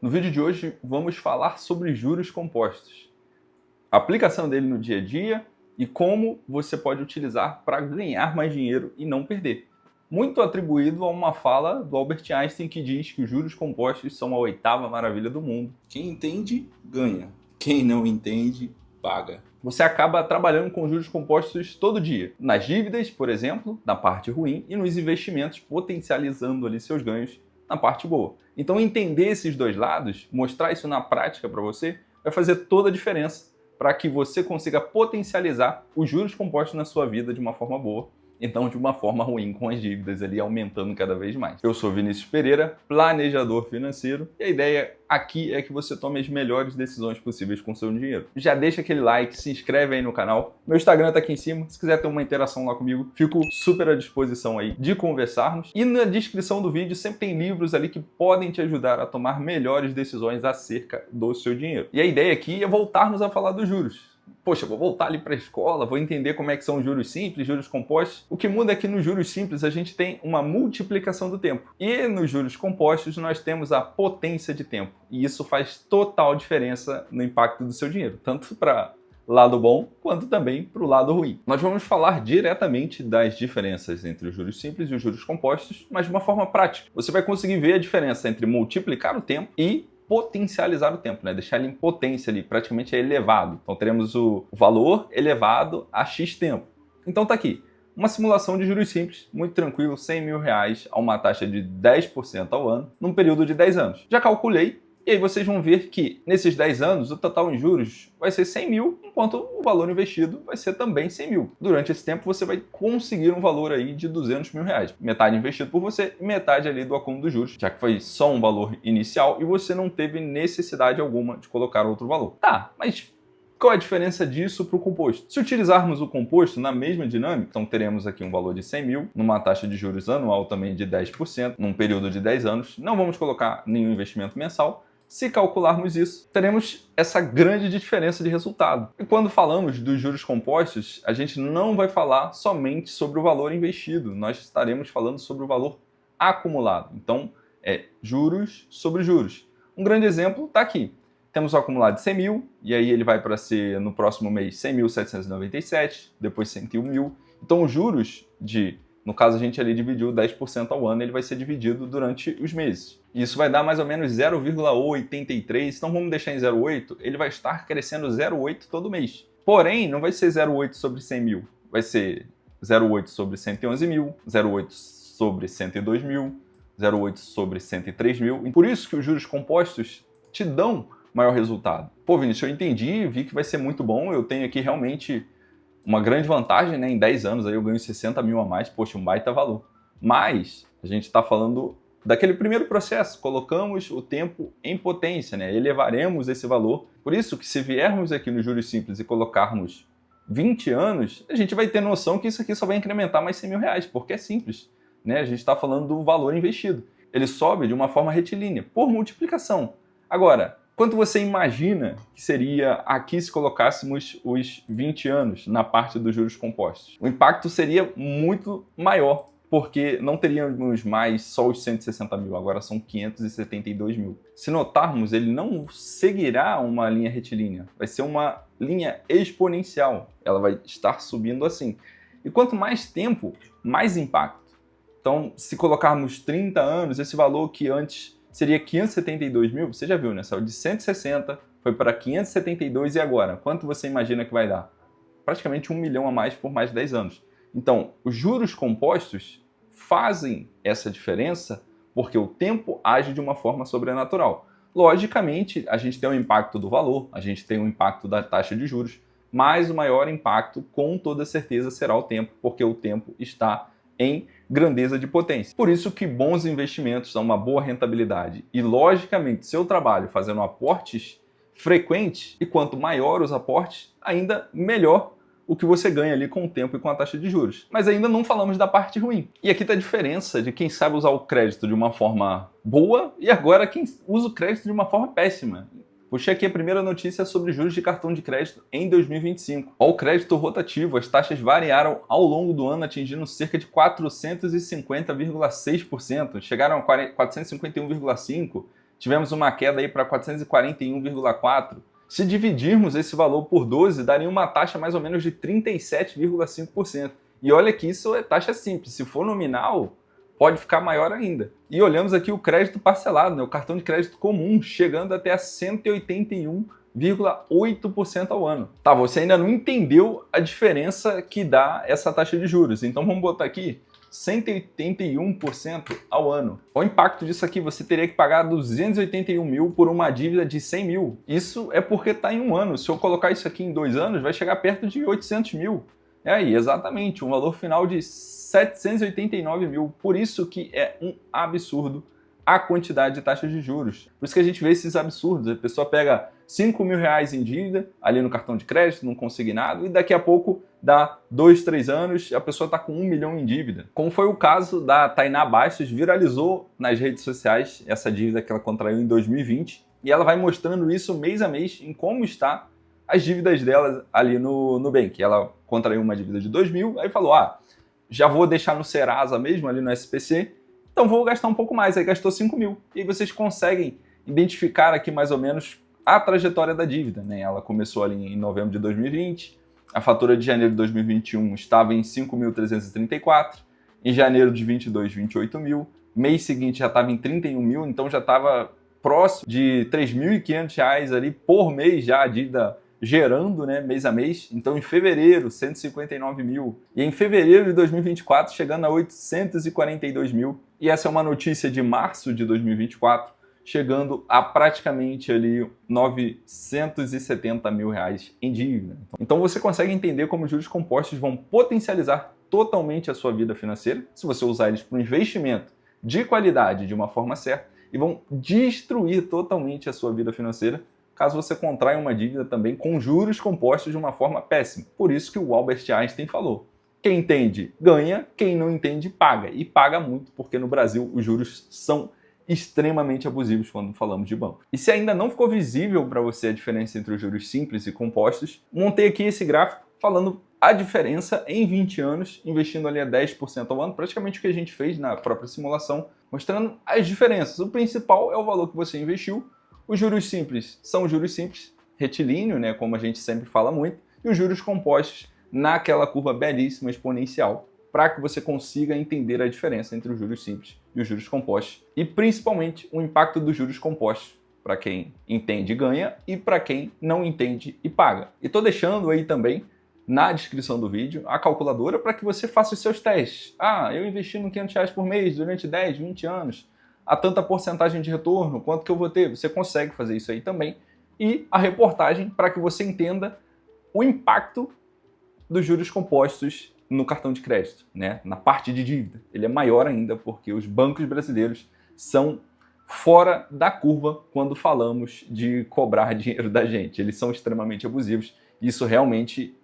No vídeo de hoje vamos falar sobre juros compostos, a aplicação dele no dia a dia e como você pode utilizar para ganhar mais dinheiro e não perder. Muito atribuído a uma fala do Albert Einstein que diz que os juros compostos são a oitava maravilha do mundo. Quem entende, ganha. Quem não entende, paga. Você acaba trabalhando com juros compostos todo dia. Nas dívidas, por exemplo, na parte ruim, e nos investimentos, potencializando ali seus ganhos na parte boa. Então entender esses dois lados, mostrar isso na prática para você, vai fazer toda a diferença para que você consiga potencializar os juros compostos na sua vida de uma forma boa, então de uma forma ruim, com as dívidas ali aumentando cada vez mais. Eu sou Vinícius Pereira, planejador financeiro, e a ideia aqui é que você tome as melhores decisões possíveis com o seu dinheiro. Já deixa aquele like, se inscreve aí no canal. Meu Instagram tá aqui em cima, se quiser ter uma interação lá comigo, fico super à disposição aí de conversarmos. E na descrição do vídeo sempre tem livros ali que podem te ajudar a tomar melhores decisões acerca do seu dinheiro. E a ideia aqui é voltarmos a falar dos juros. Poxa, vou voltar ali para a escola, vou entender como é que são os juros simples, juros compostos. O que muda é que nos juros simples a gente tem uma multiplicação do tempo. E nos juros compostos nós temos a potência de tempo. E isso faz total diferença no impacto do seu dinheiro, tanto para lado bom quanto também para o lado ruim. Nós vamos falar diretamente das diferenças entre os juros simples e os juros compostos, mas de uma forma prática. Você vai conseguir ver a diferença entre multiplicar o tempo e potencializar o tempo, né? Deixar ele em potência ali, praticamente elevado. Então teremos o valor elevado a X tempo. Então tá aqui, uma simulação de juros simples, muito tranquilo, R$100 mil a uma taxa de 10% ao ano, num período de 10 anos. Já calculei, e aí vocês vão ver que nesses 10 anos o total em juros vai ser 100 mil, enquanto o valor investido vai ser também 100 mil. Durante esse tempo você vai conseguir um valor aí de R$200 mil. Metade investido por você e metade ali do acúmulo dos juros, já que foi só um valor inicial e você não teve necessidade alguma de colocar outro valor. Tá, mas qual é a diferença disso para o composto? Se utilizarmos o composto na mesma dinâmica, então teremos aqui um valor de 100 mil, numa taxa de juros anual também de 10%, num período de 10 anos, não vamos colocar nenhum investimento mensal. Se calcularmos isso, teremos essa grande diferença de resultado. E quando falamos dos juros compostos, a gente não vai falar somente sobre o valor investido, nós estaremos falando sobre o valor acumulado. Então, é juros sobre juros. Um grande exemplo está aqui. Temos o acumulado de 100 mil, e aí ele vai para ser, no próximo mês, 100.797, depois 101 mil. Então, os juros no caso, a gente ali dividiu 10% ao ano, ele vai ser dividido durante os meses. Isso vai dar mais ou menos 0,83, então vamos deixar em 0,8, ele vai estar crescendo 0,8 todo mês. Porém, não vai ser 0,8 sobre 100 mil, vai ser 0,8 sobre 111 mil, 0,8 sobre 102 mil, 0,8 sobre 103 mil. E por isso que os juros compostos te dão maior resultado. Pô, Vinícius, eu entendi, vi que vai ser muito bom, eu tenho aqui realmente uma grande vantagem, né? Em 10 anos aí eu ganho 60 mil a mais, poxa, um baita valor. Mas a gente está falando daquele primeiro processo, colocamos o tempo em potência, né? Elevaremos esse valor. Por isso que se viermos aqui nos juros simples e colocarmos 20 anos, a gente vai ter noção que isso aqui só vai incrementar mais 100 mil reais, porque é simples, né? A gente está falando do valor investido. Ele sobe de uma forma retilínea, por multiplicação. Agora, quanto você imagina que seria aqui se colocássemos os 20 anos na parte dos juros compostos? O impacto seria muito maior, porque não teríamos mais só os 160 mil, agora são 572 mil. Se notarmos, ele não seguirá uma linha retilínea, vai ser uma linha exponencial, ela vai estar subindo assim. E quanto mais tempo, mais impacto. Então, se colocarmos 30 anos, esse valor que antes seria 572 mil, você já viu, né? Saiu de 160, foi para 572 e agora? Quanto você imagina que vai dar? Praticamente 1 milhão a mais por mais de 10 anos. Então, os juros compostos fazem essa diferença porque o tempo age de uma forma sobrenatural. Logicamente, a gente tem o impacto do valor, a gente tem o impacto da taxa de juros, mas o maior impacto, com toda certeza, será o tempo, porque o tempo está em grandeza de potência. Por isso que bons investimentos dão uma boa rentabilidade. E, logicamente, seu trabalho fazendo aportes frequentes, e quanto maior os aportes, ainda melhor o que você ganha ali com o tempo e com a taxa de juros. Mas ainda não falamos da parte ruim. E aqui está a diferença de quem sabe usar o crédito de uma forma boa e agora quem usa o crédito de uma forma péssima. Puxei aqui a primeira notícia sobre juros de cartão de crédito em 2025. Ao crédito rotativo, as taxas variaram ao longo do ano, atingindo cerca de 450,6%, chegaram a 451,5%, tivemos uma queda aí para 441,4. Se dividirmos esse valor por 12, daria uma taxa mais ou menos de 37,5%. E olha que isso é taxa simples, se for nominal, pode ficar maior ainda. E olhamos aqui o crédito parcelado, né, o cartão de crédito comum, chegando até a 181,8% ao ano. Tá, você ainda não entendeu a diferença que dá essa taxa de juros, então vamos botar aqui 181% ao ano. O impacto disso aqui, você teria que pagar 281 mil por uma dívida de 100 mil. Isso é porque está em um ano. Se eu colocar isso aqui em 2 anos, vai chegar perto de 800 mil. É aí, exatamente, um valor final de 789 mil. Por isso que é um absurdo a quantidade de taxas de juros. Por isso que a gente vê esses absurdos. A pessoa pega 5 mil reais em dívida, ali no cartão de crédito, num consignado, e daqui a pouco dá 2, 3 anos, a pessoa está com 1 milhão em dívida. Como foi o caso da Tainá Bastos, viralizou nas redes sociais essa dívida que ela contraiu em 2020, e ela vai mostrando isso mês a mês em como está as dívidas dela ali no Nubank. Ela contraiu uma dívida de 2 mil, aí falou, já vou deixar no Serasa mesmo, ali no SPC, então vou gastar um pouco mais, aí gastou 5 mil. E aí vocês conseguem identificar aqui mais ou menos a trajetória da dívida, né? Ela começou ali em novembro de 2020, a fatura de janeiro de 2021 estava em 5.334, em janeiro de 22, 28 mil, mês seguinte já estava em 31 mil, então já estava próximo de R$ 3.500 ali por mês já a dívida gerando, né, mês a mês. Então em fevereiro, 159 mil, e em fevereiro de 2024 chegando a 842 mil. E essa é uma notícia de março de 2024, chegando a praticamente ali 970 mil reais em dívida. Então você consegue entender como os juros compostos vão potencializar totalmente a sua vida financeira, se você usar eles para um investimento de qualidade de uma forma certa, e vão destruir totalmente a sua vida financeira caso você contraia uma dívida também com juros compostos de uma forma péssima. Por isso que o Albert Einstein falou: quem entende ganha, quem não entende paga. E paga muito, porque no Brasil os juros são extremamente abusivos quando falamos de banco. E se ainda não ficou visível para você a diferença entre os juros simples e compostos, montei aqui esse gráfico falando a diferença em 20 anos, investindo ali a 10% ao ano, praticamente o que a gente fez na própria simulação, mostrando as diferenças. O principal é o valor que você investiu. Os juros simples são os juros simples, retilíneo, né, como a gente sempre fala muito, e os juros compostos naquela curva belíssima exponencial, para que você consiga entender a diferença entre os juros simples e os juros compostos, e principalmente o impacto dos juros compostos, para quem entende e ganha, e para quem não entende e paga. E estou deixando aí também na descrição do vídeo a calculadora para que você faça os seus testes. Eu investi no R$500 por mês durante 10, 20 anos, a tanta porcentagem de retorno, quanto que eu vou ter? Você consegue fazer isso aí também. E a reportagem para que você entenda o impacto dos juros compostos no cartão de crédito, né? Na parte de dívida. Ele é maior ainda porque os bancos brasileiros são fora da curva quando falamos de cobrar dinheiro da gente. Eles são extremamente abusivos. Isso realmente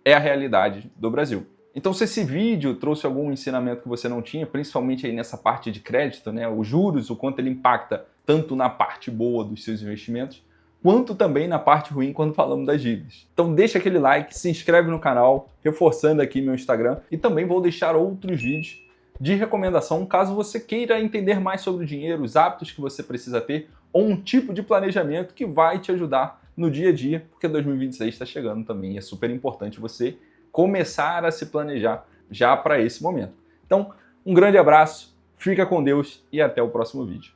é a realidade do Brasil. Então, se esse vídeo trouxe algum ensinamento que você não tinha, principalmente aí nessa parte de crédito, né, os juros, o quanto ele impacta tanto na parte boa dos seus investimentos, quanto também na parte ruim quando falamos das dívidas. Então deixa aquele like, se inscreve no canal, reforçando aqui meu Instagram, e também vou deixar outros vídeos de recomendação caso você queira entender mais sobre o dinheiro, os hábitos que você precisa ter, ou um tipo de planejamento que vai te ajudar no dia a dia, porque 2026 está chegando também e é super importante você começar a se planejar já para esse momento. Então, um grande abraço, fica com Deus e até o próximo vídeo.